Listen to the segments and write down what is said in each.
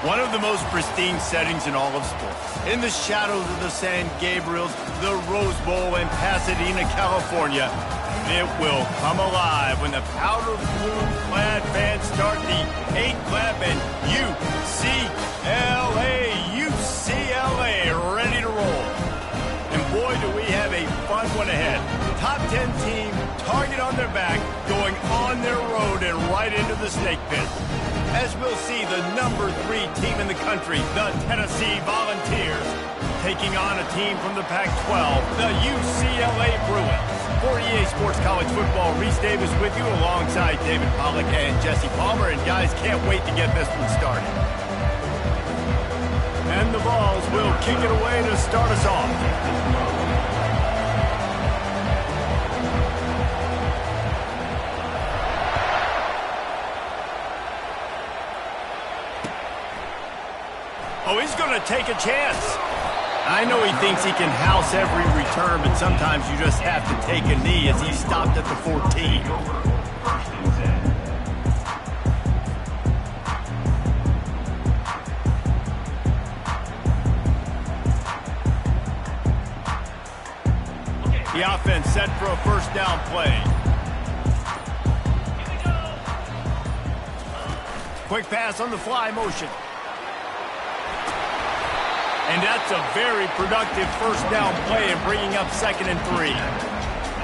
One of the most pristine settings in all of sports. In the shadows of the San Gabriels, the Rose Bowl in Pasadena, California, it will come alive when the powder blue-clad fans start the 8-clap and UCLA ready to roll. And boy, do we have a fun one ahead. Top 10 team, target on their back, going on their road and right into the snake pit. As we'll see the number 3 team in the country, the Tennessee Volunteers, taking on a team from the Pac-12, the UCLA Bruins. For EA Sports College Football, Reese Davis with you alongside David Pollack and Jesse Palmer. And guys, can't wait to get this one started. And the Vols will kick it away to start us off. Oh, he's going to take a chance. I know he thinks he can house every return, but sometimes you just have to take a knee as he stopped at the 14. The offense set for a first down play. Quick pass on the fly motion. And that's a very productive first down play and bringing up 2nd and 3.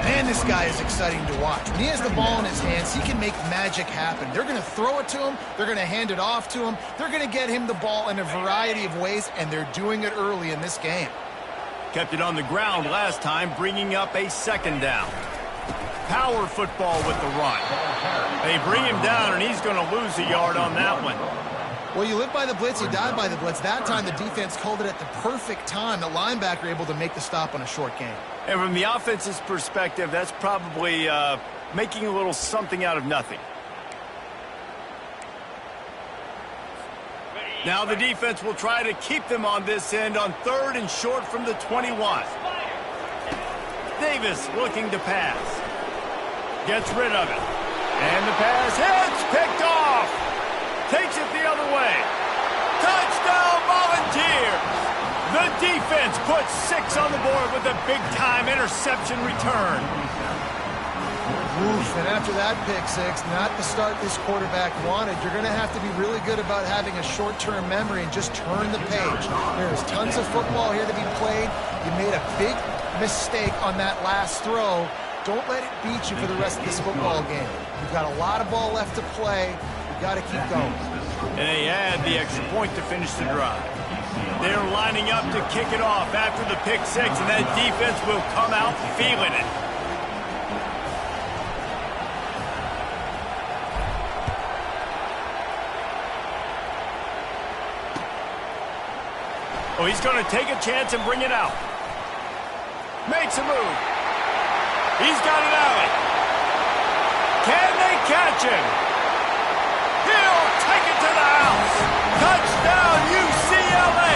Man, this guy is exciting to watch. When he has the ball in his hands, he can make magic happen. They're going to throw it to him. They're going to hand it off to him. They're going to get him the ball in a variety of ways, and they're doing it early in this game. Kept it on the ground last time, bringing up a 2nd down. Power football with the run. They bring him down, and he's going to lose a yard on that one. Well, you live by the blitz, you die by the blitz. That time, the defense called it at the perfect time. The linebacker able to make the stop on a short gain. And from the offense's perspective, that's probably making a little something out of nothing. Now the defense will try to keep them on this end on 3rd and short from the 21. Davis looking to pass. Gets rid of it. And the pass hits, picked off. Takes it the other way. Touchdown Volunteers! The defense puts 6 on the board with a big-time interception return. Oof, and after that pick 6, not the start this quarterback wanted. You're going to have to be really good about having a short-term memory and just turn the page. There's tons of football here to be played. You made a big mistake on that last throw. Don't let it beat you for the rest of this football game. You've got a lot of ball left to play. Got to keep going. And they add the extra point to finish the drive. They're lining up to kick it off after the pick 6, and that defense will come out feeling it. Oh, he's going to take a chance and bring it out. Makes a move. He's got an alley. Can they catch him? He'll take it to the house. Touchdown, UCLA.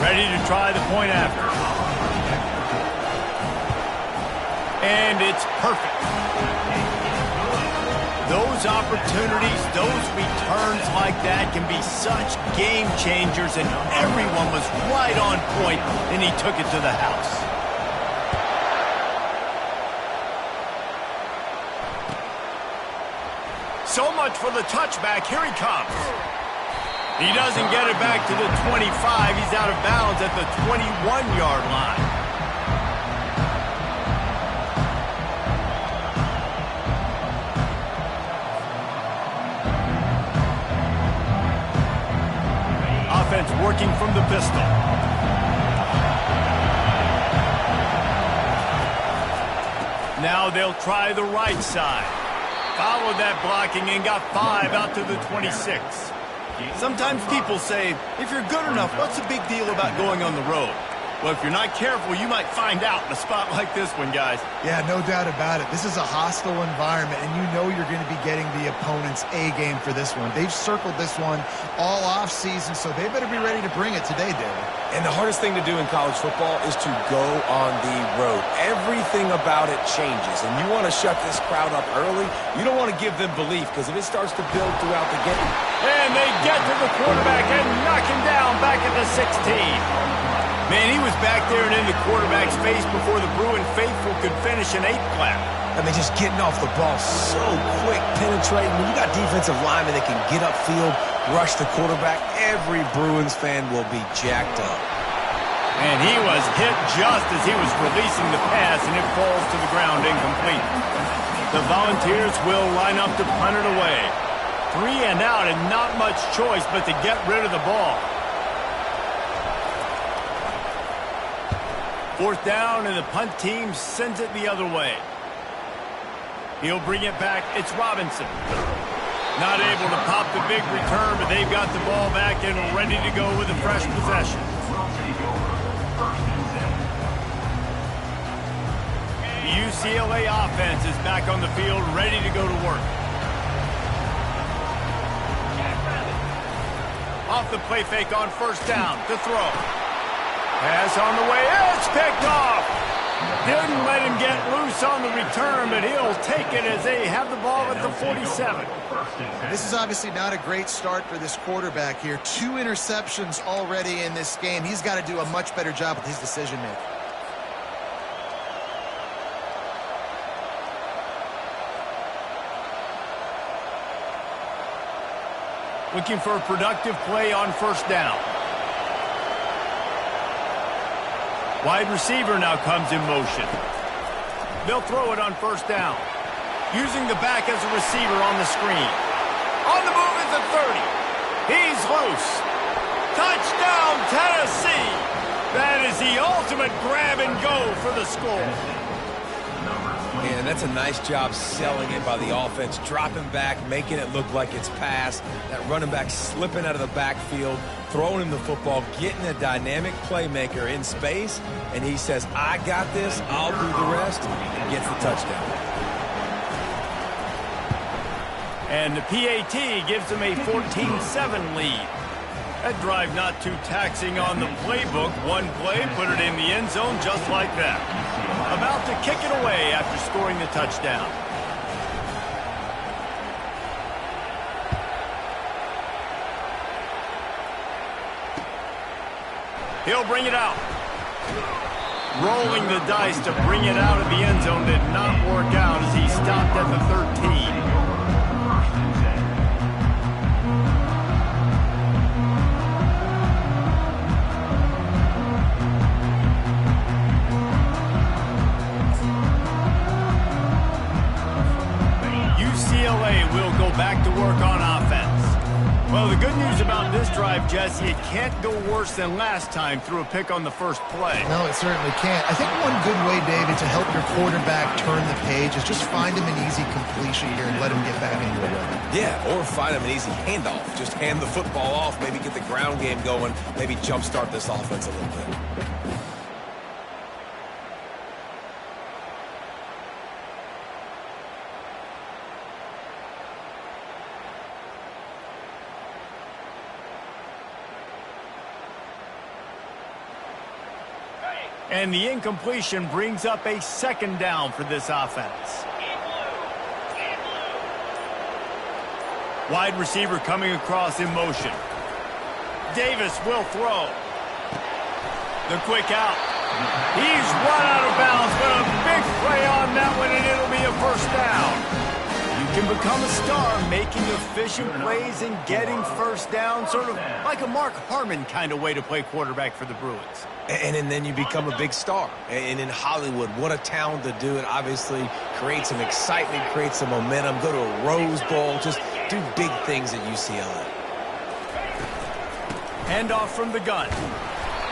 Ready to try the point after. And it's perfect. Those opportunities, those returns like that can be such game changers, and everyone was right on point, and he took it to the house. So much for the touchback. Here he comes. He doesn't get it back to the 25. He's out of bounds at the 21-yard line. Working from the pistol. Now they'll try the right side. Followed that blocking and got 5 out to the 26. Sometimes people say, if you're good enough, what's the big deal about going on the road? Well, if you're not careful, you might find out in a spot like this one, guys. Yeah, no doubt about it. This is a hostile environment, and you know you're going to be getting the opponent's A game for this one. They've circled this one all off-season, so they better be ready to bring it today, David. And the hardest thing to do in college football is to go on the road. Everything about it changes, and you want to shut this crowd up early. You don't want to give them belief, because if it starts to build throughout the game. And they get to the quarterback and knock him down back at the 16. Man, he was back there and in the quarterback's face before the Bruin faithful could finish an 8 clap. I mean, just getting off the ball so quick, penetrating. When you got defensive linemen that can get upfield, rush the quarterback, every Bruins fan will be jacked up. And he was hit just as he was releasing the pass, and it falls to the ground incomplete. The Volunteers will line up to punt it away. 3 and out, and not much choice but to get rid of the ball. 4th down, and the punt team sends it the other way. He'll bring it back. It's Robinson. Not able to pop the big return, but they've got the ball back and ready to go with a fresh possession. The UCLA offense is back on the field, ready to go to work. Off the play fake on 1st down to throw. Pass on the way. It's picked off. Didn't let him get loose on the return, but he'll take it as they have the ball at the 47. This is obviously not a great start for this quarterback here. 2 interceptions already in this game. He's got to do a much better job with his decision-making. Looking for a productive play on 1st down. Wide receiver now comes in motion. They'll throw it on 1st down. Using the back as a receiver on the screen. On the move is the 30. He's loose. Touchdown, Tennessee. That is the ultimate grab and go for the score. And that's a nice job selling it by the offense. Dropping back, making it look like it's pass. That running back slipping out of the backfield, throwing him the football, getting a dynamic playmaker in space, and he says, I got this, I'll do the rest, and gets the touchdown. And the PAT gives them a 14-7 lead. That drive not too taxing on the playbook. One play, put it in the end zone just like that. About to kick it away after scoring the touchdown. He'll bring it out. Rolling the dice to bring it out of the end zone did not work out as he stopped at the 13. UCLA will go back to work on offense. Well, the good news about this drive, Jesse, it can't go worse than last time through a pick on the first play. No, it certainly can't. I think one good way, David, to help your quarterback turn the page is just find him an easy completion here and let him get back into a rhythm. Yeah, or find him an easy handoff. Just hand the football off, maybe get the ground game going, maybe jumpstart this offense a little bit. And the incompletion brings up a 2nd down for this offense. Wide receiver coming across in motion. Davis will throw. The quick out. He's run out of bounds, but a big play on that one, and it'll be a 1st down. You can become a star making efficient plays and getting 1st down, sort of like a Mark Harmon kind of way to play quarterback for the Bruins. And then you become a big star. And in Hollywood, what a town to do it. Obviously, create some excitement, create some momentum, go to a Rose Bowl, just do big things at UCLA. Handoff from the gun.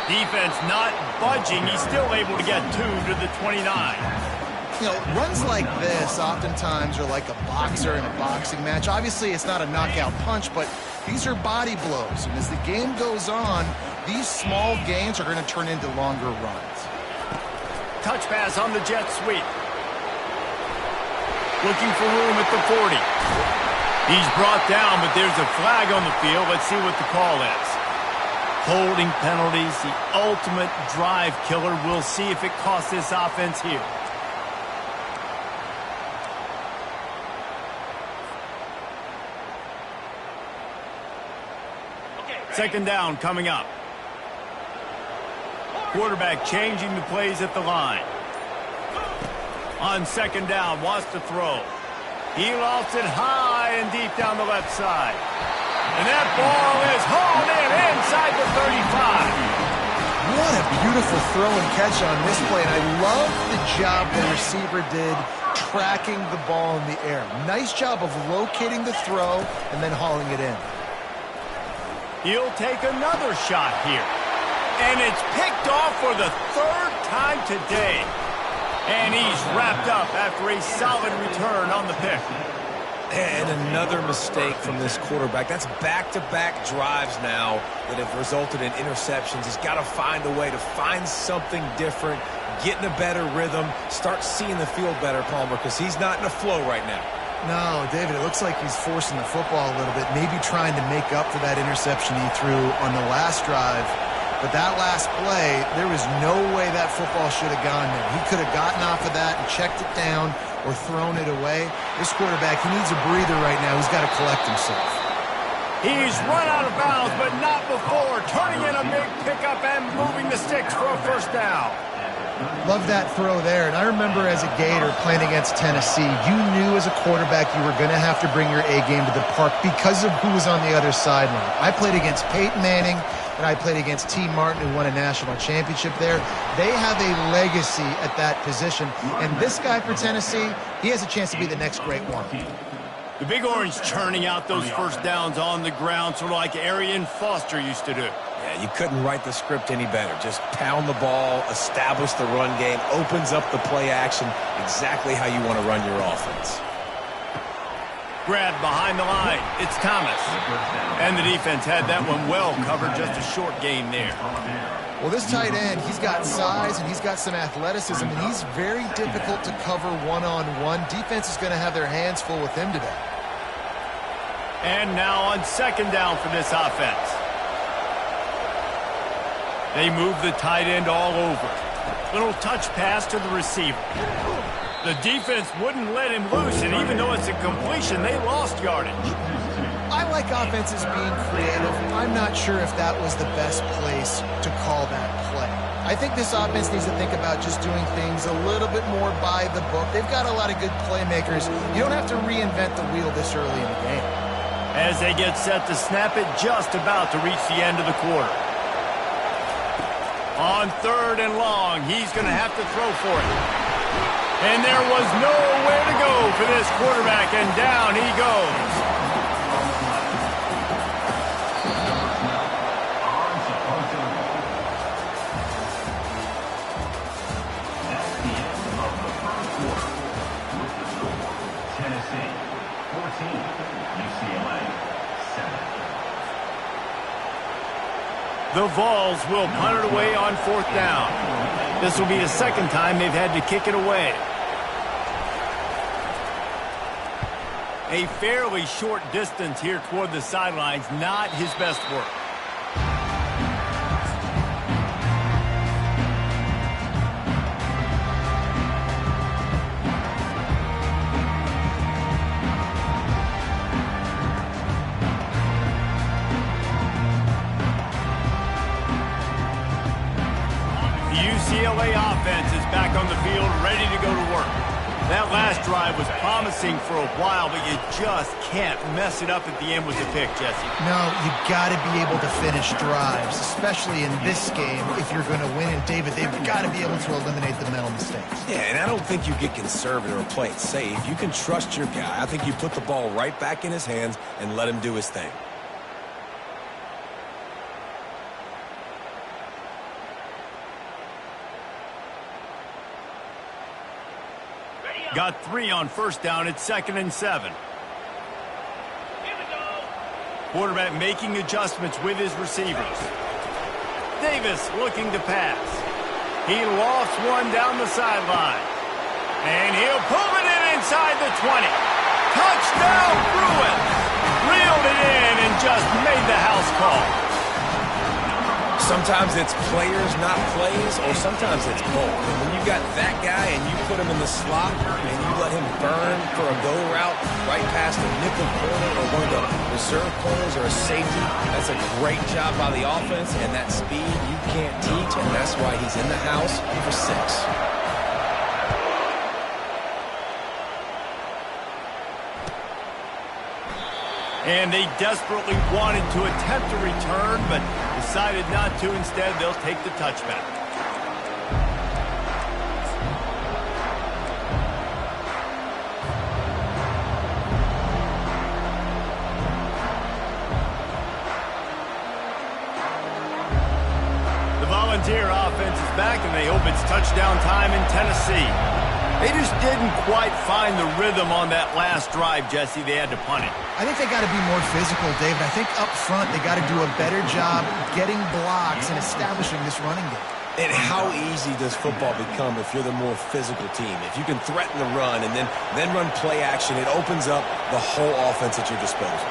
Defense not budging. He's still able to get 2 to the 29. You know, runs like this oftentimes are like a boxer in a boxing match. Obviously, it's not a knockout punch, but these are body blows. And as the game goes on, These small gains are going to turn into longer runs. Touch pass on the jet sweep. Looking for room at the 40. He's brought down, but there's a flag on the field. Let's see what the call is. Holding penalties, the ultimate drive killer. We'll see if it costs this offense here. Second down coming up. Quarterback changing the plays at the line. On second down, wants to throw. He lost it high and deep down the left side. And that ball is hauled in inside the 35. What a beautiful throw and catch on this play. And I love the job the receiver did tracking the ball in the air. Nice job of locating the throw and then hauling it in. He'll take another shot here. And it's picked off for the third time today. And he's wrapped up after a solid return on the pick. And another mistake from this quarterback. That's back-to-back drives now that have resulted in interceptions. He's got to find a way to find something different, get in a better rhythm, start seeing the field better, Palmer, because he's not in a flow right now. No, David, it looks like he's forcing the football a little bit, maybe trying to make up for that interception he threw on the last drive. But that last play, there was no way that football should have gone there. He could have gotten off of that and checked it down or thrown it away. This quarterback, he needs a breather right now. He's got to collect himself. He's run out of bounds, but not before turning in a big pickup and moving the sticks for a first down. Love that throw there. And I remember as a Gator playing against Tennessee, you knew as a quarterback you were going to have to bring your A game to the park because of who was on the other sideline. I played against Peyton Manning, and I played against T. Martin, who won a national championship there. They have a legacy at that position. And this guy for Tennessee, he has a chance to be the next great one. The Big Orange churning out those first downs on the ground, sort of like Arian Foster used to do. Yeah, you couldn't write the script any better. Just pound the ball, establish the run game, opens up the play action, exactly how you want to run your offense. Grab behind the line. It's Thomas. And the defense had that one well covered, just a short gain there. Well, this tight end, he's got size and he's got some athleticism, and he's very difficult to cover one-on-one. Defense is going to have their hands full with him today. And now on second down for this offense. They move the tight end all over. Little touch pass to the receiver. The defense wouldn't let him loose, and even though it's a completion, they lost yardage. I like offenses being creative. I'm not sure if that was the best place to call that play. I think this offense needs to think about just doing things a little bit more by the book. They've got a lot of good playmakers. You don't have to reinvent the wheel this early in the game. As they get set to snap it, just about to reach the end of the quarter. On third and long, he's going to have to throw for it. And there was nowhere to go for this quarterback, and down he goes. The Vols will punt it away on fourth down. This will be the second time they've had to kick it away. A fairly short distance here toward the sidelines, not his best work. UCLA offense is back on the field, ready to go to work. That last drive was promising for a while, but you just can't mess it up at the end with the pick, Jesse. No, you got to be able to finish drives, especially in this game if you're going to win. And David, they've got to be able to eliminate the mental mistakes. Yeah, and I don't think you get conservative or play it safe. You can trust your guy. I think you put the ball right back in his hands and let him do his thing. Got 3 on first down. It's 2nd and 7. Quarterback making adjustments with his receivers. Davis looking to pass. He lofts one down the sideline. And he'll pull it in inside the 20. Touchdown, Bruins! Reeled it in and just made the house call. Sometimes it's players, not plays, or sometimes it's both. And when you got that guy and you put him in the slot and you let him burn for a go route right past a nickel corner or one of the reserve corners or a safety, that's a great job by the offense, and that speed you can't teach, and that's why he's in the house for 6. And they desperately wanted to attempt a return, but decided not to. Instead, they'll take the touchback. The Volunteer offense is back, and they hope it's touchdown time in Tennessee. They just didn't quite find the rhythm on that last drive, Jesse. They had to punt it. I think they got to be more physical, David. I think up front they got to do a better job getting blocks and establishing this running game. And how easy does football become if you're the more physical team? If you can threaten the run and then run play action, it opens up the whole offense at your disposal.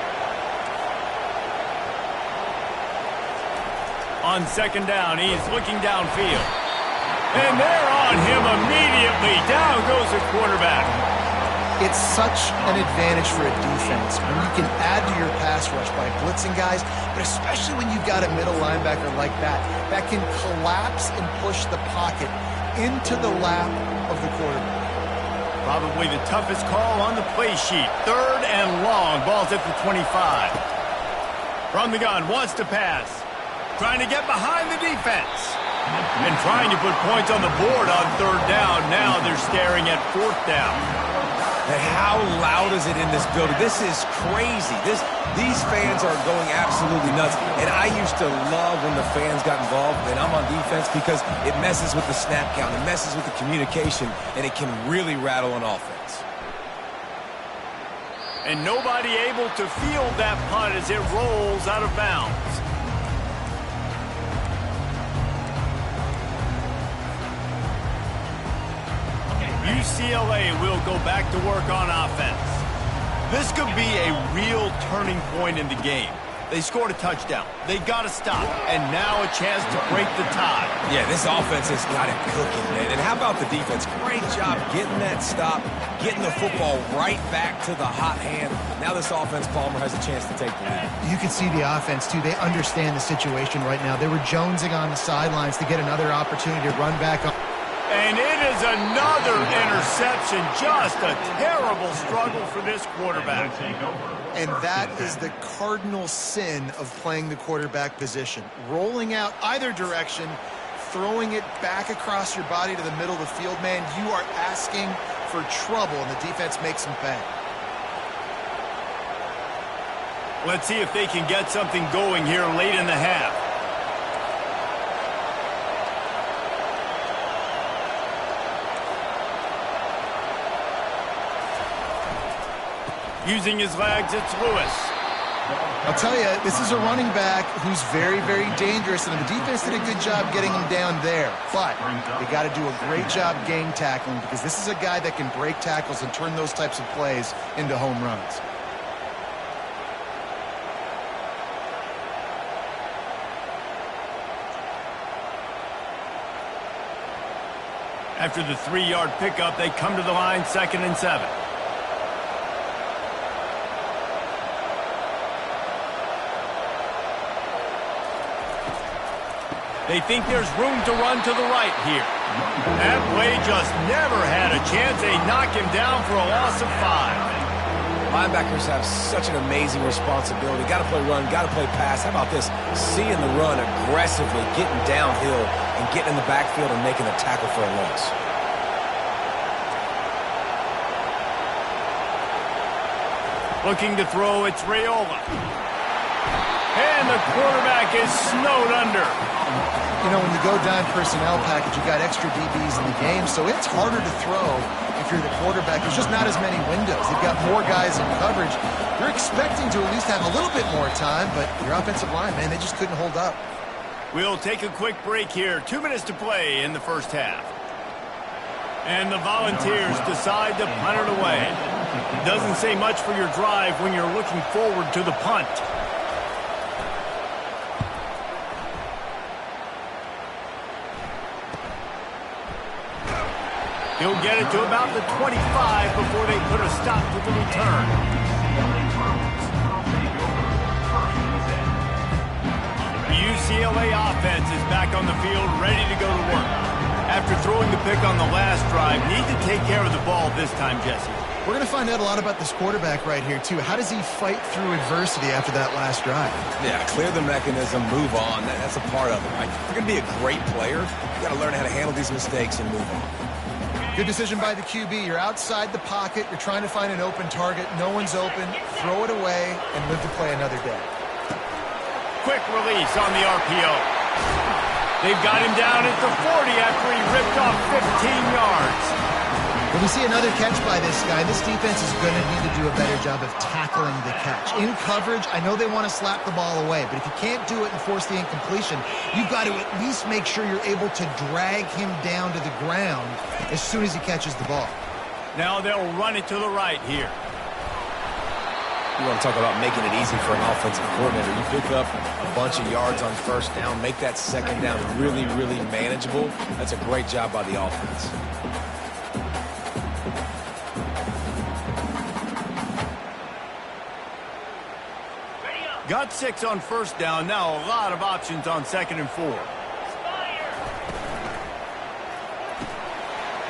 On second down, he's looking downfield. And they're on him immediately. Down goes the quarterback. It's such an advantage for a defense when you can add to your pass rush by blitzing guys, but especially when you've got a middle linebacker like that can collapse and push the pocket into the lap of the quarterback. Probably the toughest call on the play sheet. 3rd and long. Ball's at the 25. From the gun, wants to pass. Trying to get behind the defense. And trying to put points on the board on 3rd down. Now they're staring at 4th down. And how loud is it in this building? This is crazy. These fans are going absolutely nuts. And I used to love when the fans got involved, and I'm on defense, because it messes with the snap count. It messes with the communication, and it can really rattle an offense. And nobody able to field that punt as it rolls out of bounds. UCLA will go back to work on offense. This could be a real turning point in the game. They scored a touchdown. They got to stop. And now a chance to break the tie. Yeah, this offense has got it cooking, man. And how about the defense? Great job getting that stop, getting the football right back to the hot hand. Now this offense, Palmer, has a chance to take the lead. You can see the offense, too. They understand the situation right now. They were jonesing on the sidelines to get another opportunity to run back on. And it is another interception. Just a terrible struggle for this quarterback. And that is the cardinal sin of playing the quarterback position. Rolling out either direction, throwing it back across your body to the middle of the field, man, you are asking for trouble, and the defense makes them pay. Let's see if they can get something going here late in the half. Using his legs, it's Lewis. I'll tell you, this is a running back who's very, very dangerous, and the defense did a good job getting him down there. But they got to do a great job gang tackling, because this is a guy that can break tackles and turn those types of plays into home runs. After the 3-yard pickup, they come to the line, 2nd and 7. They think there's room to run to the right here. That play just never had a chance. They knock him down for a loss of 5. Linebackers have such an amazing responsibility. Got to play run, got to play pass. How about this? Seeing the run aggressively, getting downhill, and getting in the backfield and making a tackle for a loss. Looking to throw, it's Raiola. And the quarterback is snowed under. You know, when you go dime personnel package, you got extra DBs in the game, so it's harder to throw if you're the quarterback. There's just not as many windows. They've got more guys in coverage. You're expecting to at least have a little bit more time, but your offensive line, man, they just couldn't hold up. We'll take a quick break here. 2 minutes to play in the first half. And the Volunteers decide to punt it away. Doesn't say much for your drive when you're looking forward to the punt. He'll get it to about the 25 before they put a stop to the return. The UCLA offense is back on the field, ready to go to work. After throwing the pick on the last drive, need to take care of the ball this time, Jesse. We're going to find out a lot about this quarterback right here, too. How does he fight through adversity after that last drive? Yeah, clear the mechanism, move on. That's a part of it, right? If you're going to be a great player, you got to learn how to handle these mistakes and move on. Good decision by the QB. You're outside the pocket. You're trying to find an open target. No one's open. Throw it away and live to play another day. Quick release on the RPO. They've got him down at the 40 after he ripped off 15 yards. When we see another catch by this guy, this defense is going to need to do a better job of tackling the catch. In coverage, I know they want to slap the ball away, but if you can't do it and force the incompletion, you've got to at least make sure you're able to drag him down to the ground as soon as he catches the ball. Now they'll run it to the right here. You want to talk about making it easy for an offensive coordinator. You pick up a bunch of yards on first down, make that second down really, really manageable. That's a great job by the offense. Got 6 on first down. Now a lot of options on 2nd and 4.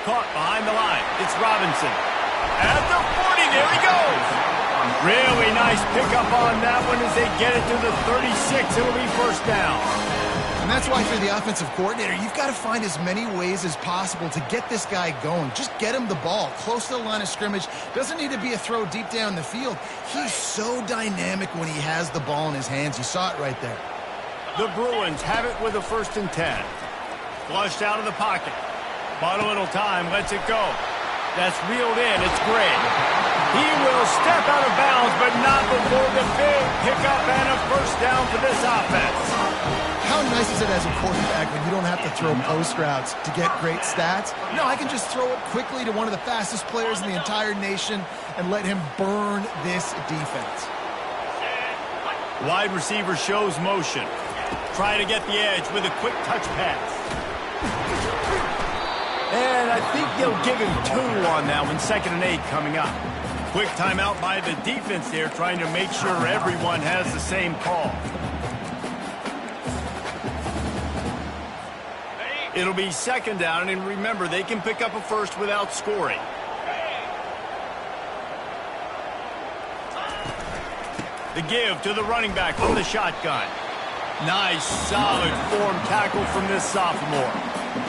Caught behind the line. It's Robinson. At the 40, there he goes. Really nice pickup on that one as they get it to the 36. It'll be first down. And that's why for the offensive coordinator, you've got to find as many ways as possible to get this guy going. Just get him the ball close to the line of scrimmage. Doesn't need to be a throw deep down the field. He's so dynamic when he has the ball in his hands. You saw it right there. The Bruins have it with a 1st and 10. Flushed out of the pocket. Bought a little time. Lets it go. That's reeled in. It's Gray. He will step out of bounds, but not before the big pickup and a first down for this offense. How nice is it as a quarterback when you don't have to throw post routes to get great stats? No, I can just throw it quickly to one of the fastest players in the entire nation and let him burn this defense. Wide receiver shows motion. Trying to get the edge with a quick touch pass. And I think they'll give him 2 on that one. 2nd and 8 coming up. Quick timeout by the defense there, trying to make sure everyone has the same call. It'll be 2nd down, and remember, they can pick up a first without scoring. The give to the running back from the shotgun. Nice, solid form tackle from this sophomore.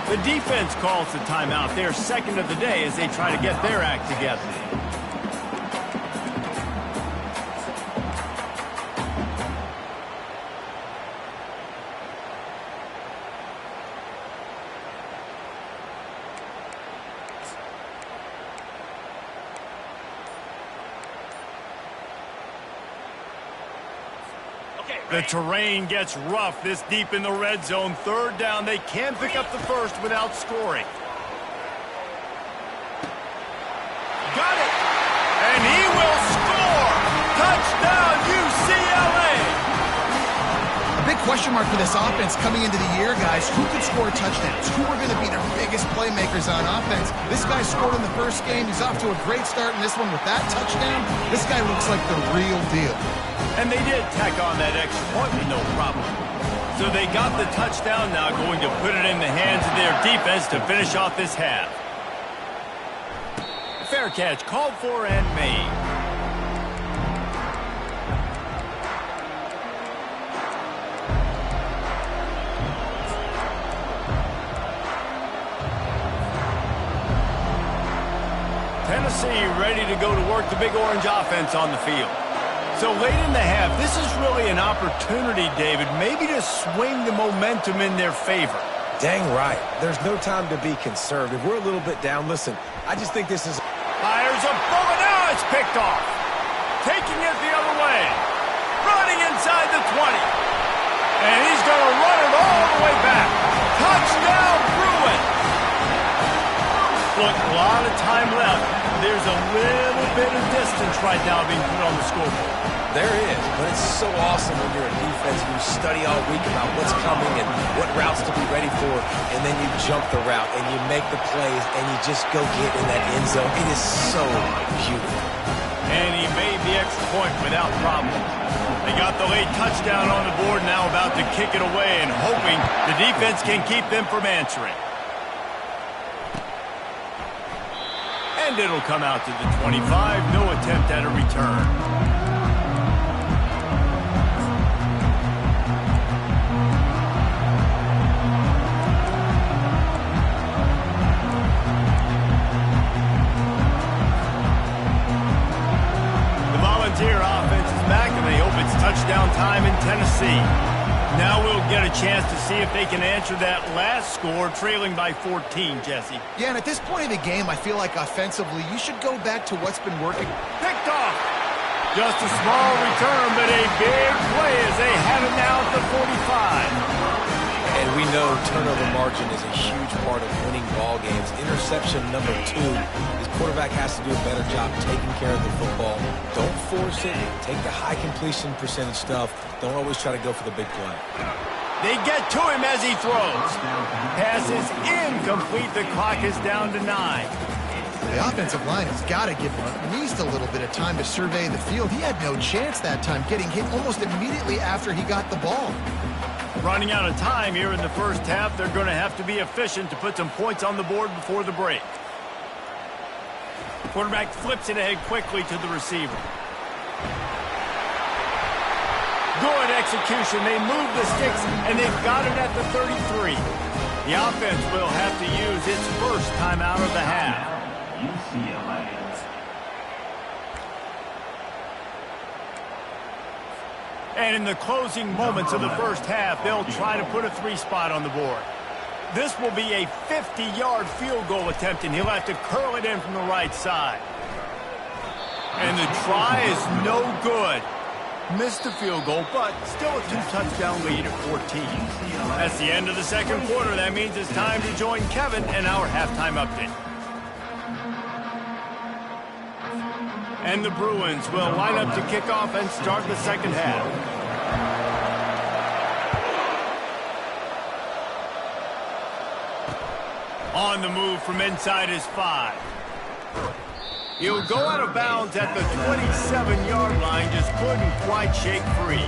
The defense calls the timeout. They're 2nd of the day as they try to get their act together. The terrain gets rough this deep in the red zone. 3rd down. They can pick up the first without scoring. Got it. And he will score. Touchdown, UCLA. A big question mark for this offense coming into the year, guys. Who could score touchdowns? Who are going to be their biggest playmakers on offense? This guy scored in the first game. He's off to a great start in this one with that touchdown. This guy looks like the real deal. And they did tack on that extra point with no problem. So they got the touchdown, now going to put it in the hands of their defense to finish off this half. Fair catch called for and made. Tennessee ready to go to work the Big Orange offense on the field. So late in the half, this is really an opportunity, David, maybe to swing the momentum in their favor. Dang right. There's no time to be conservative. We're a little bit down. Listen, I just think this is... Fires a bullet. Now it's picked off. Taking it the other way. Running inside the 20. And he's going to run it all the way back. Touchdown, Bruins! Look, a lot of time left. There's a little bit of distance right now being put on the scoreboard. There is, but it's so awesome when you're a defense and you study all week about what's coming and what routes to be ready for, and then you jump the route and you make the plays and you just go get in that end zone. It is so beautiful. And he made the extra point without problem. They got the late touchdown on the board, now about to kick it away and hoping the defense can keep them from answering. And it'll come out to the 25. No attempt at a return. Volunteer offense is back, and they hope it's touchdown time in Tennessee. Now we'll get a chance to see if they can answer that last score, trailing by 14, Jesse. Yeah, and at this point in the game, I feel like offensively, you should go back to what's been working. Picked off. Just a small return, but a big play as they have it now at the 45. And we know turnover margin is a huge part of winning ball games. Interception number 2. His quarterback has to do a better job taking care of the football. Don't force it. Take the high completion percentage stuff. Don't always try to go for the big play. They get to him as he throws. Pass is incomplete. The clock is down to 9. The offensive line has got to give him at least a little bit of time to survey the field. He had no chance that time, getting hit almost immediately after he got the ball. Running out of time here in the first half, they're going to have to be efficient to put some points on the board before the break. Quarterback flips it ahead quickly to the receiver. Good execution. They move the sticks, and they've got it at the 33. The offense will have to use its first timeout of the half. And in the closing moments of the first half, they'll try to put a 3-spot on the board. This will be a 50-yard field goal attempt, and he'll have to curl it in from the right side. And the try is no good. Missed the field goal, but still a 2-touchdown lead at 14. That's the end of the second quarter. That means it's time to join Kevin and our halftime update. And the Bruins will line up to kick off and start the second half. On the move from inside his 5. He'll go out of bounds at the 27-yard line, just couldn't quite shake free.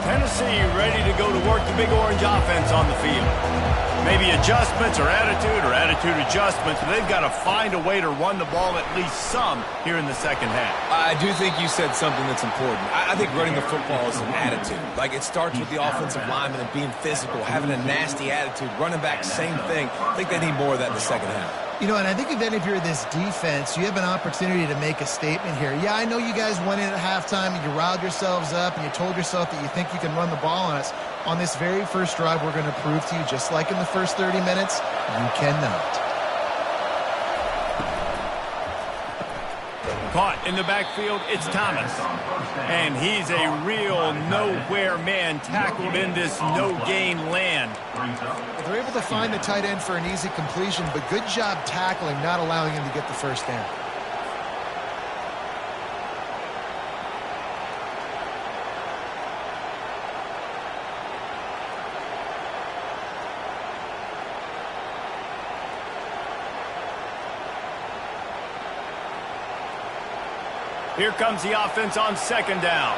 Tennessee ready to go to work the Big Orange offense on the field. Maybe adjustments or attitude adjustments, but they've got to find a way to run the ball at least some here in the second half. I do think you said something that's important. I think running the football is an attitude. Like, it starts with the offensive lineman and being physical, having a nasty attitude. Running back, same thing. I think they need more of that in the second half. You know, and I think then if you're this defense, you have an opportunity to make a statement here. Yeah, I know you guys went in at halftime and you riled yourselves up and you told yourself that you think you can run the ball on us. On this very first drive, we're going to prove to you, just like in the first 30 minutes, you cannot. Caught in the backfield, it's Thomas. And he's a real nowhere man, tackled in this no-gain land. They're able to find the tight end for an easy completion, but good job tackling, not allowing him to get the first down. Here comes the offense on second down.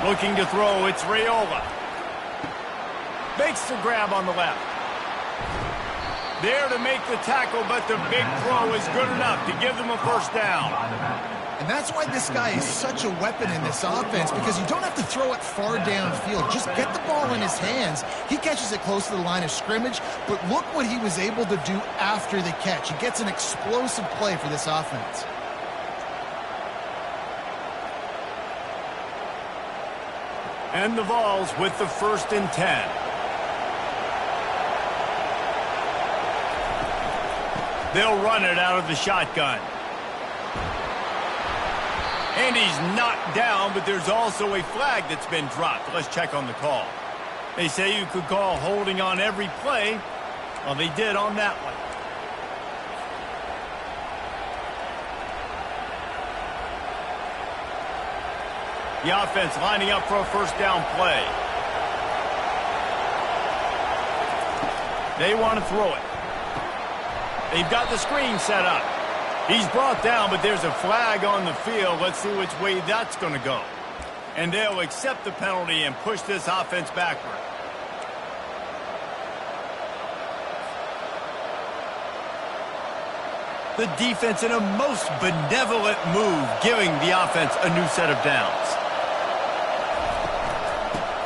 Looking to throw, it's Raiola. Makes the grab on the left. There to make the tackle, but the big throw is good enough to give them a first down. And that's why this guy is such a weapon in this offense, because you don't have to throw it far downfield. Just get the ball in his hands. He catches it close to the line of scrimmage, but look what he was able to do after the catch. He gets an explosive play for this offense. And the Vols with the 1st and 10. They'll run it out of the shotgun. And he's knocked down, but there's also a flag that's been dropped. Let's check on the call. They say you could call holding on every play. Well, they did on that one. The offense lining up for a 1st down play. They want to throw it. They've got the screen set up. He's brought down, but there's a flag on the field. Let's see which way that's going to go. And they'll accept the penalty and push this offense backward. The defense in a most benevolent move, giving the offense a new set of downs.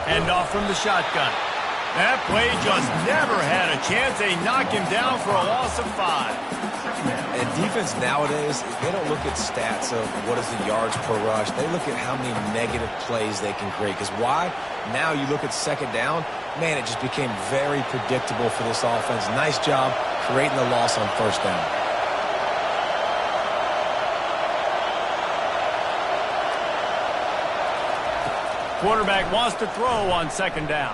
Hand off from the shotgun. That play just never had a chance. They knock him down for a loss of 5. And defense nowadays, they don't look at stats of what is the yards per rush. They look at how many negative plays they can create. Because why? Now you look at 2nd down, man, it just became very predictable for this offense. Nice job creating the loss on 1st down. Quarterback wants to throw on 2nd down.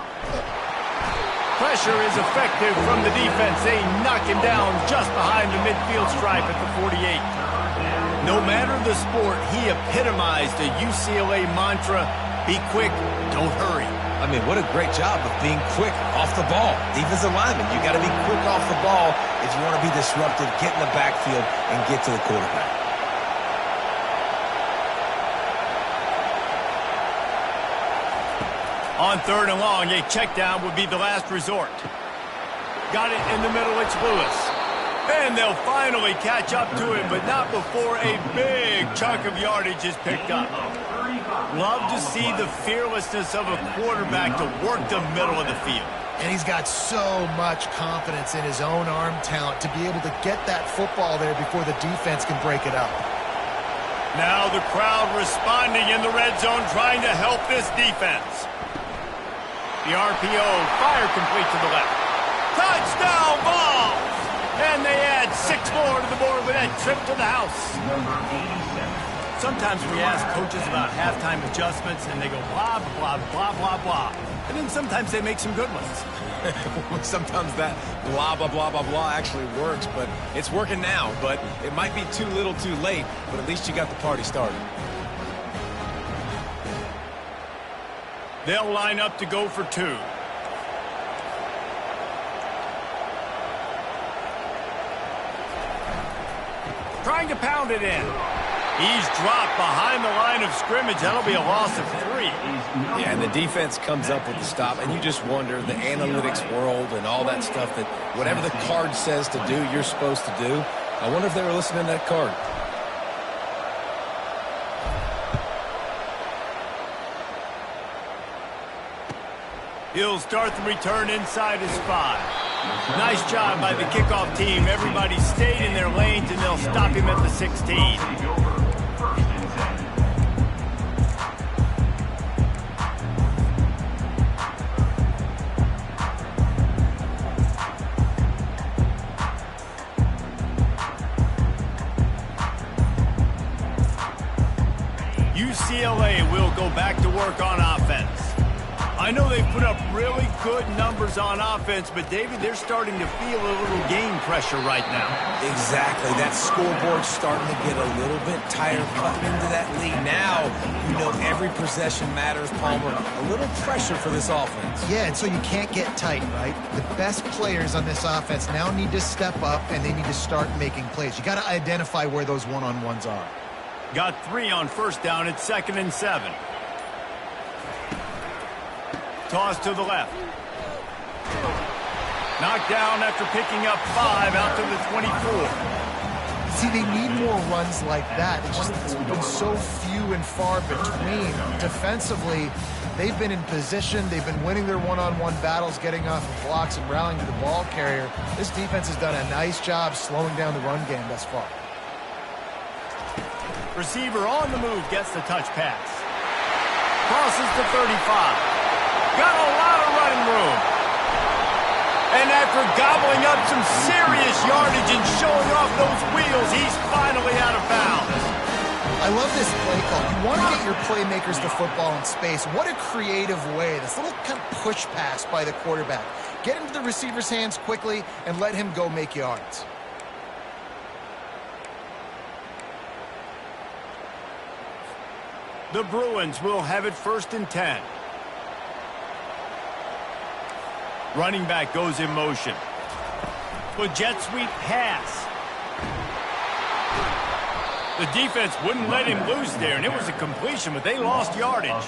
Pressure is effective from the defense. They knock him down just behind the midfield stripe at the 48. No matter the sport, he epitomized a UCLA mantra, be quick, don't hurry. I mean, what a great job of being quick off the ball. Defensive lineman, you got to be quick off the ball if you want to be disruptive, get in the backfield, and get to the quarterback. On 3rd and long, a check down would be the last resort. Got it in the middle, it's Lewis. And they'll finally catch up to him, but not before a big chunk of yardage is picked up. Love to see the fearlessness of a quarterback to work the middle of the field. And he's got so much confidence in his own arm talent to be able to get that football there before the defense can break it up. Now the crowd responding in the red zone, trying to help this defense. The RPO, fire complete to the left. Touchdown Vols! And they add 6 more to the board with that trip to the house. Sometimes we ask coaches about halftime adjustments, and they go blah, blah, blah, blah, blah. And then sometimes they make some good ones. Sometimes that blah, blah, blah, blah, blah actually works, but it's working now. But it might be too little too late, but at least you got the party started. They'll line up to go for 2. Trying to pound it in. He's dropped behind the line of scrimmage. That'll be a loss of 3. Yeah, and the defense comes up with the stop, and you just wonder, the analytics world and all that stuff, that whatever the card says to do, you're supposed to do. I wonder if they were listening to that card. He'll start the return inside his 5. Nice job by the kickoff team. Everybody stayed in their lanes, and they'll stop him at the 16. UCLA will go back to work on offense. I know they put up really good numbers on offense, but, David, they're starting to feel a little game pressure right now. Exactly. That scoreboard's starting to get a little bit tired cutting into that lead. Now, you know every possession matters, Palmer. A little pressure for this offense. Yeah, and so you can't get tight, right? The best players on this offense now need to step up, and they need to start making plays. You got to identify where those one-on-ones are. Got 3 on 1st down. It's 2nd and 7. Toss to the left. Knocked down after picking up 5 out to the 24. See, they need more runs like that. It's been so few and far between. Defensively, they've been in position. They've been winning their one-on-one battles, getting off of blocks and rallying to the ball carrier. This defense has done a nice job slowing down the run game thus far. Receiver on the move gets the touch pass. crosses the 35. Got a lot of running room. And after gobbling up some serious yardage and showing off those wheels, he's finally out of bounds. I love this play call. You want to get your playmakers the football in space. What a creative way. This little kind of push pass by the quarterback. Get into the receiver's hands quickly and let him go make yards. The Bruins will have it 1st and 10. Running back goes in motion. The jet sweep pass. The defense wouldn't let him loose there, and it was a completion, but they lost yardage.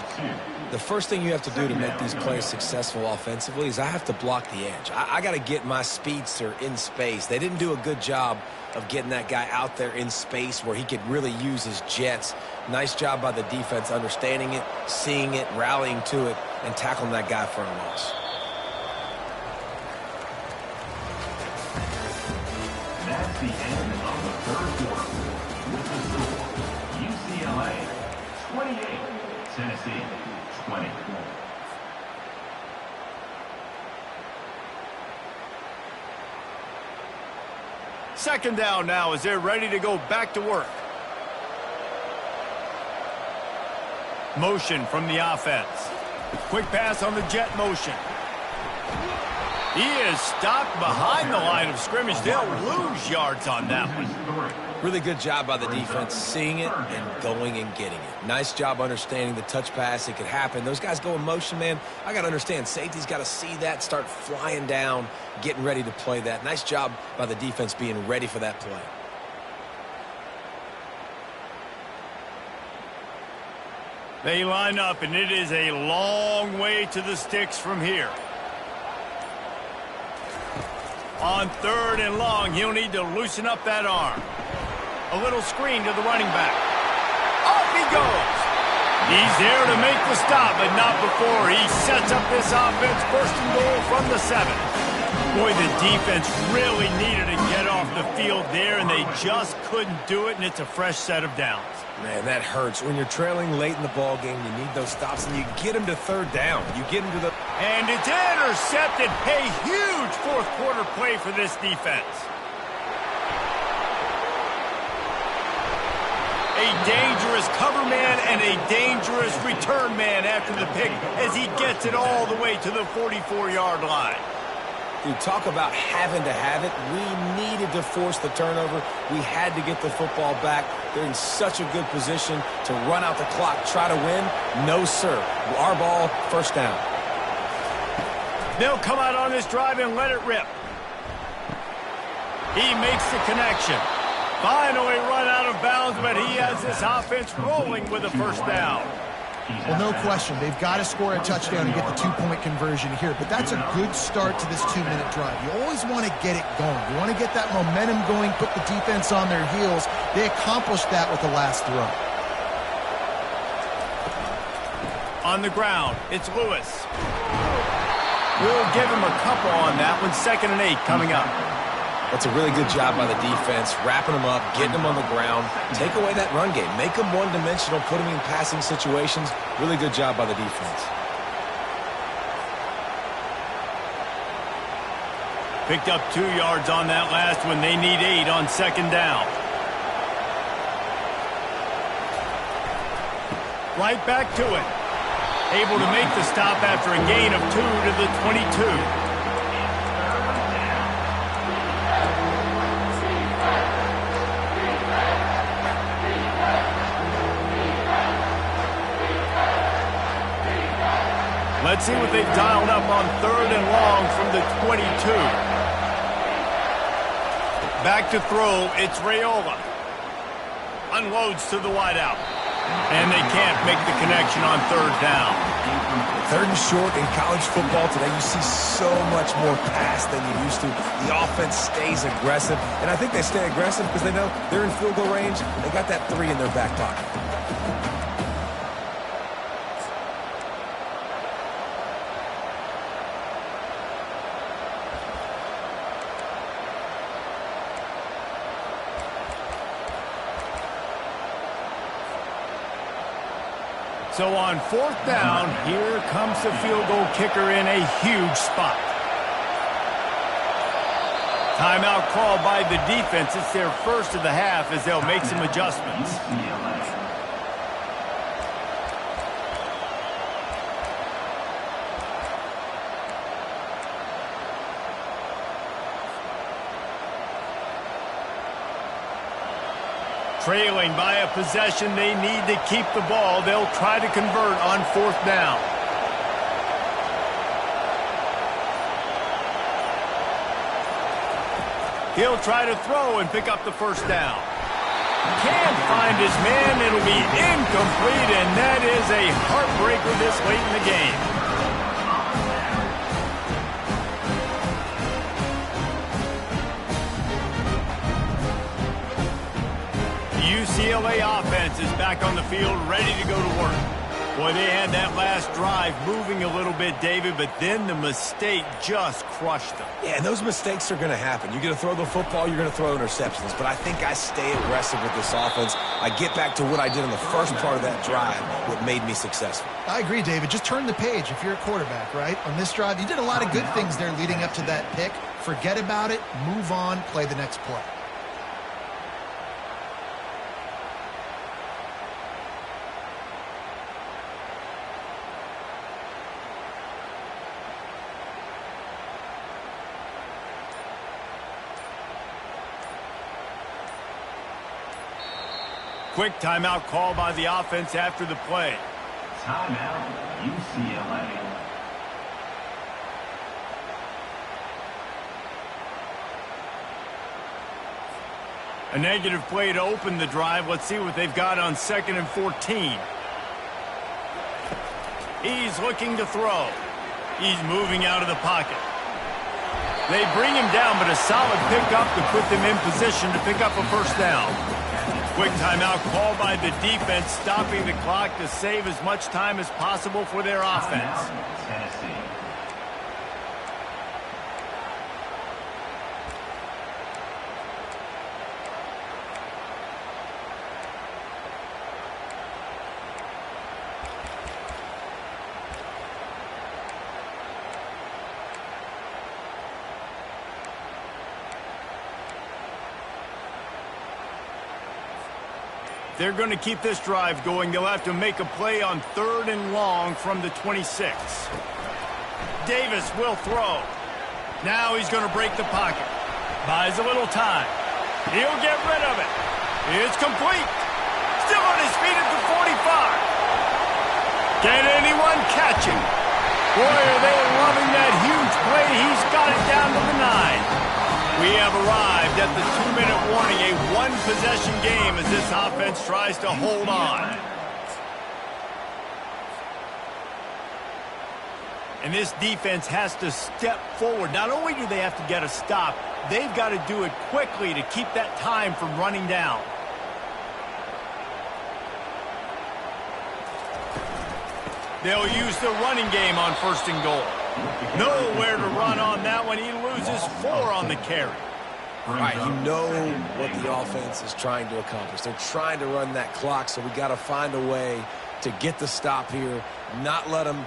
The first thing you have to do to make these plays successful offensively is I have to block the edge. I got to get my speedster in space. They didn't do a good job of getting that guy out there in space where he could really use his jets. Nice job by the defense understanding it, seeing it, rallying to it, and tackling that guy for a loss. That's the end of the 3rd quarter. With the score, UCLA 28, Tennessee 20. Second down now as they're ready to go back to work. Motion from the offense. Quick pass on the jet motion. He is stopped behind the line of scrimmage. They'll lose yards on that one. Really good job by the defense, seeing it and going and getting it. Nice job understanding the touch pass. It could happen. Those guys go in motion, man. I got to understand. Safety's got to see that, start flying down, getting ready to play that. Nice job by the defense being ready for that play. They line up, and it is a long way to the sticks from here. On 3rd and long, he'll need to loosen up that arm. A little screen to the running back. Off he goes. He's there to make the stop, but not before he sets up this offense 1st and goal from the 7. Boy, the defense really needed to get off the field there, and they just couldn't do it, and it's a fresh set of downs. Man, that hurts. When you're trailing late in the ball game, you need those stops, and you get them to 3rd down. You get them to the... And it's intercepted. A huge 4th quarter play for this defense. A dangerous cover man and a dangerous return man after the pick as he gets it all the way to the 44-yard line. Dude, talk about having to have it. We needed to force the turnover. We had to get the football back. They're in such a good position to run out the clock, try to win. No, sir. Our ball, 1st down. They'll come out on this drive and let it rip. He makes the connection. Finally run out of bounds, but he has this offense rolling with a 1st down. Well, no question. They've got to score a touchdown and get the 2-point conversion here. But that's a good start to this 2-minute drive. You always want to get it going. You want to get that momentum going, put the defense on their heels. They accomplished that with the last throw. On the ground, it's Lewis. We'll give him a couple on that one. 2nd and 8 coming up. That's a really good job by the defense, wrapping them up, getting them on the ground. Take away that run game. Make them one-dimensional, put them in passing situations. Really good job by the defense. Picked up 2 yards on that last one. They need 8 on 2nd down. Right back to it. Able to make the stop after a gain of 2 to the 22. Let's see what they've dialed up on 3rd and long from the 22. Back to throw, it's Raiola. Unloads to the wideout. And they can't make the connection on 3rd down. 3rd and short in college football today, you see so much more pass than you used to. The offense stays aggressive, and I think they stay aggressive because they know they're in field goal range. They got that 3 in their back pocket. So on 4th down, here comes the field goal kicker in a huge spot. Timeout called by the defense. It's their first of the half as they'll make some adjustments. Trailing by a possession, they need to keep the ball. They'll try to convert on 4th down. He'll try to throw and pick up the first down. Can't find his man. It'll be incomplete, and that is a heartbreaker this late in the game. UCLA offense is back on the field, ready to go to work. Boy, they had that last drive moving a little bit, David, but then the mistake just crushed them. Yeah, and those mistakes are going to happen. You're going to throw the football, you're going to throw interceptions. But I think I stay aggressive with this offense. I get back to what I did in the first part of that drive, what made me successful. I agree, David. Just turn the page if you're a quarterback, right? On this drive, you did a lot of good things there leading up to that pick. Forget about it, move on, play the next play. Quick timeout call by the offense after the play. Timeout, UCLA. A negative play to open the drive. Let's see what they've got on 2nd and 14. He's looking to throw. He's moving out of the pocket. They bring him down, but a solid pickup to put them in position to pick up a first down. Quick timeout called by the defense, stopping the clock to save as much time as possible for their offense. Tennessee. They're going to keep this drive going. They'll have to make a play on 3rd and long from the 26. Davis will throw. Now he's going to break the pocket. Buys a little time. He'll get rid of it. It's complete. Still on his feet at the 45. Can anyone catch him? Boy, are they loving that huge play. He's got it down to the 9. We have arrived at the 2-minute warning, a one-possession game as this offense tries to hold on. And this defense has to step forward. Not only do they have to get a stop, they've got to do it quickly to keep that time from running down. They'll use the running game on 1st and goal. Nowhere to run on that one. He loses 4 on the carry. All right, you know what the offense is trying to accomplish. They're trying to run that clock, so we got to find a way to get the stop here, not let them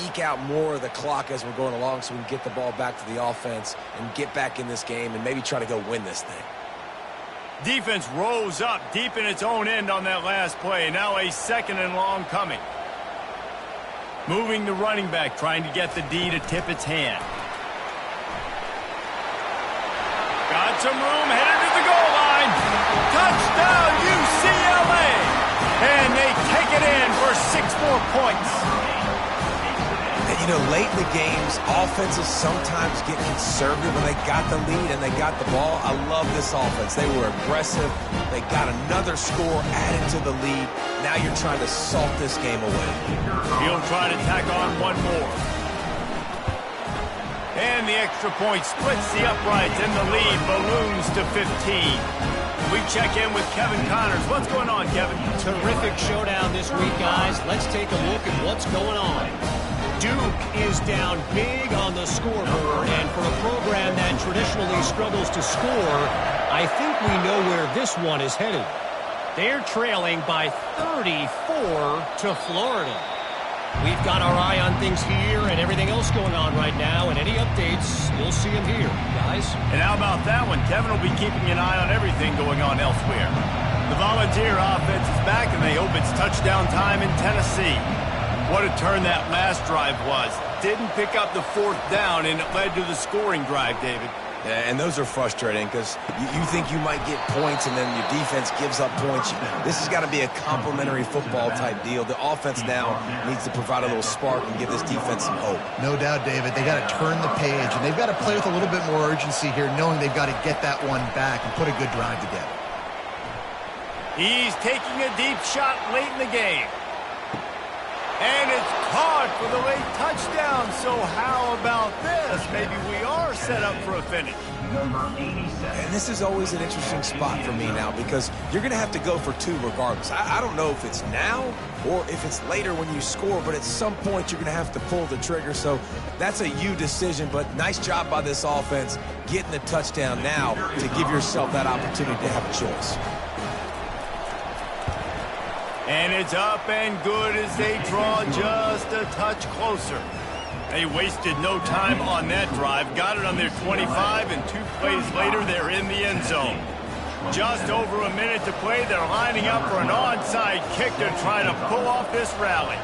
eke out more of the clock as we're going along so we can get the ball back to the offense and get back in this game and maybe try to go win this thing. Defense rose up deep in its own end on that last play. Now a 2nd and long coming. Moving the running back, trying to get the D to tip its hand. Got some room, headed to the goal line. Touchdown, UCLA! And they take it in for 6 more points. And, you know, late in the games, offenses sometimes get conservative when they got the lead and they got the ball. I love this offense. They were aggressive. They got another score added to the lead. Now you're trying to salt this game away. He'll try to tack on one more. And the extra point splits the uprights and the lead balloons to 15. We check in with Kevin Connors. What's going on, Kevin? Terrific showdown this week, guys. Let's take a look at what's going on. Duke is down big on the scoreboard, and for a program that traditionally struggles to score, I think we know where this one is headed. They're trailing by 34 to Florida. We've got our eye on things here and everything else going on right now, and any updates, you'll see them here, guys. And how about that one? Kevin will be keeping an eye on everything going on elsewhere. The Volunteer offense is back, and they hope it's touchdown time in Tennessee. What a turn that last drive was. Didn't pick up the fourth down, and it led to the scoring drive, David. Yeah, and those are frustrating because you think you might get points and then your defense gives up points. This has got to be a complementary football type deal. The offense now needs to provide a little spark and give this defense some hope. No doubt, David. They got to turn the page, and they've got to play with a little bit more urgency here, knowing they've got to get that one back and put a good drive together. He's taking a deep shot late in the game. And it's caught for the late touchdown. So how about this? Maybe we are set up for a finish. Number 87. And this is always an interesting spot for me now because you're going to have to go for two regardless. I don't know if it's now or if it's later when you score, but at some point you're going to have to pull the trigger. So that's a you decision, but nice job by this offense getting the touchdown now to give yourself that opportunity to have a choice. And it's up and good as they draw just a touch closer. They wasted no time on that drive. Got it on their 25, and 2 plays later, they're in the end zone. Just over a minute to play. They're lining up for an onside kick to try to pull off this rally.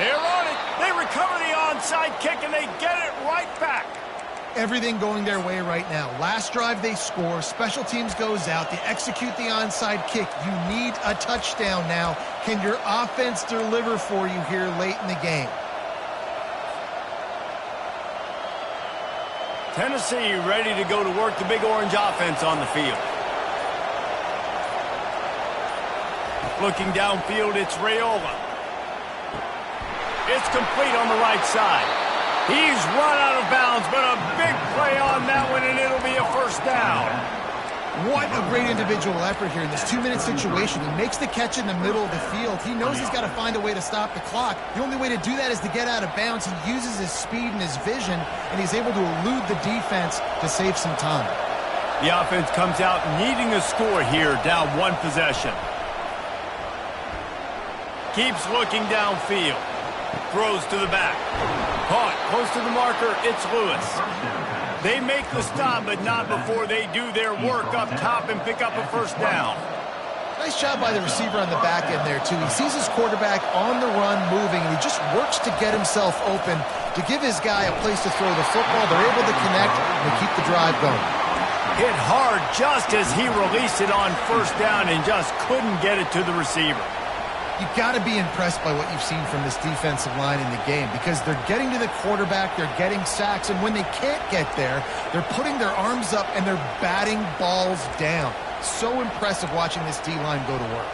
They're on it. They recover the onside kick, and they get it right back. Everything going their way right now. Last drive they score, special teams goes out, they execute the onside kick. You need a touchdown now. Can your offense deliver for you here late in the game? Tennessee ready to go to work the Big Orange offense on the field. Looking downfield, it's Raiola. It's complete on the right side. He's run out of bounds, but a big play on that one, and it'll be a first down. What a great individual effort here in this 2-minute situation. He makes the catch in the middle of the field. He knows he's got to find a way to stop the clock. The only way to do that is to get out of bounds. He uses his speed and his vision, and he's able to elude the defense to save some time. The offense comes out needing a score here, down 1 possession. Keeps looking downfield. Throws to the back. Caught close to the marker, it's Lewis. They make the stop, but not before they do their work up top and pick up a first down. Nice job by the receiver on the back end there, too. He sees his quarterback on the run moving, and he just works to get himself open to give his guy a place to throw the football. They're able to connect and keep the drive going. Hit hard just as he released it on first down and just couldn't get it to the receiver. You've got to be impressed by what you've seen from this defensive line in the game because they're getting to the quarterback, they're getting sacks, and when they can't get there, they're putting their arms up and they're batting balls down. So impressive watching this D-line go to work.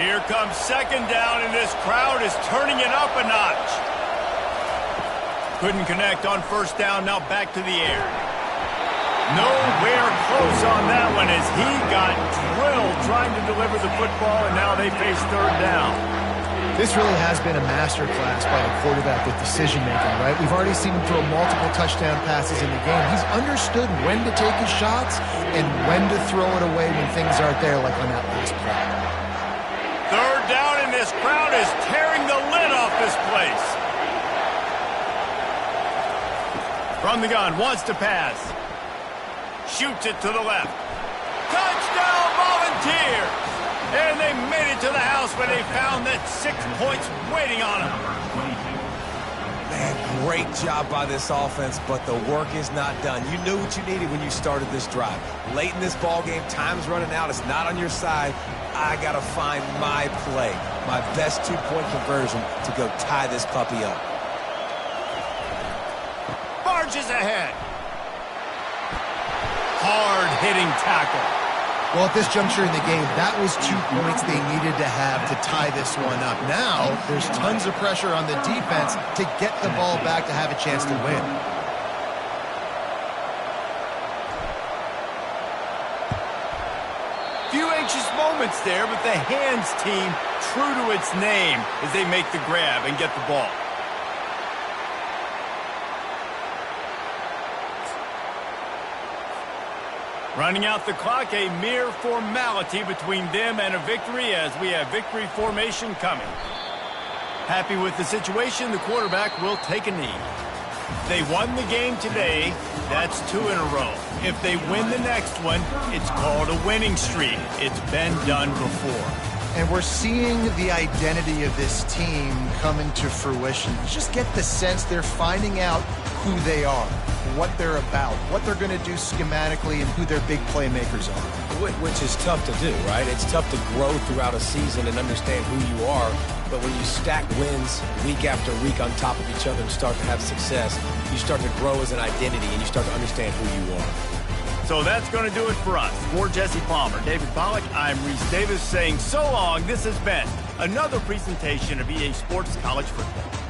Here comes second down, and this crowd is turning it up a notch. Couldn't connect on first down, now back to the air. Nowhere close on that one as he got drilled trying to deliver the football, and now they face third down. This really has been a masterclass by the quarterback with decision-making, right? We've already seen him throw multiple touchdown passes in the game. He's understood when to take his shots and when to throw it away when things aren't there, like on that last play. Third down, and this crowd is tearing the lid off this place. From the gun, wants to pass. Shoots it to the left. Touchdown, Volunteers! And they made it to the house where they found that 6 points waiting on them. Man, great job by this offense, but the work is not done. You knew what you needed when you started this drive. Late in this ball game, time's running out. It's not on your side. I got to find my play, my best 2-point conversion to go tie this puppy up. Barges ahead. Hard-hitting tackle. Well, at this juncture in the game, that was 2 points they needed to have to tie this one up. Now, there's tons of pressure on the defense to get the ball back to have a chance to win. Few anxious moments there, but the hands team true to its name as they make the grab and get the ball. Running out the clock, a mere formality between them and a victory as we have victory formation coming. Happy with the situation, the quarterback will take a knee. They won the game today, that's 2 in a row. If they win the next one, it's called a winning streak. It's been done before. And we're seeing the identity of this team come into fruition. You just get the sense they're finding out who they are, what they're about, what they're going to do schematically, and who their big playmakers are. Which is tough to do, right? It's tough to grow throughout a season and understand who you are. But when you stack wins week after week on top of each other and start to have success, you start to grow as an identity and you start to understand who you are. So that's going to do it for us. For Jesse Palmer, David Pollack, I'm Reese Davis saying so long. This has been another presentation of EA Sports College Football.